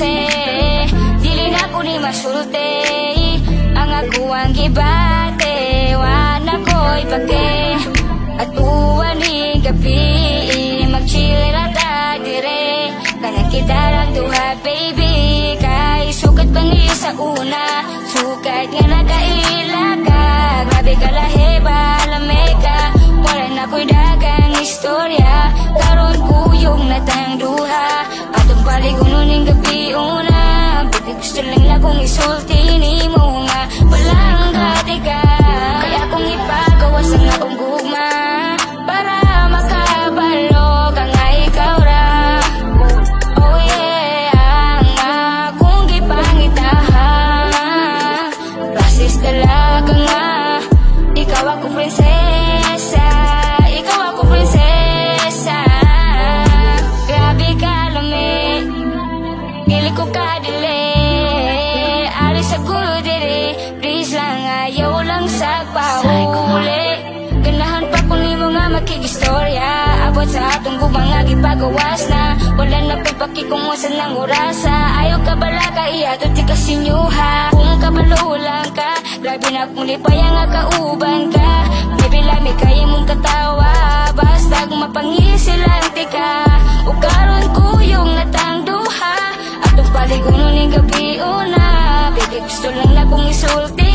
prinse. Dili na ko ni masulti, ang ako ang gibate. Wana ko'y pake, at uwan ni gabi. Mag-chill rata dire, kanang kita lang duha baby. Kay sukat bangi sa una, sukat nga nakaila ka. Grabe ka lahi ba, lamig ka. Wala na ko'y dagang istorya, karon kuyong natang duha. Atong paligunon ning gabi una, baby gusto lang na kong isulti ni mo nga walang katika. Kaya akong ipagawas ang akong gugma, para makabalo ka nga ikaw ra. Oh yeah, ang akong gipangitahan, basis dalaga nga. Ikaw ako prinsesa, ikaw ako prinsesa. Grabe ka lamig, dili ko kadili. Alis sa gulo diri, please lang ayaw lang sa pahuli. Ganahan pa ko ni mo nga makigistorya, abot sa atong gubang nga gipagawas na. Wala na pagpaki kung usan ng orasa. Ayaw ka bala ka iyato ti kasinyuha. Kung kabalo lang ka, grabe na kung lipaya nga kauban ka. Baby lami kaya mong katawa, basta mapangisilante ka. O karon kuyong natang duha, atong paligunon ning gabi una. Baby gusto lang na kong isulti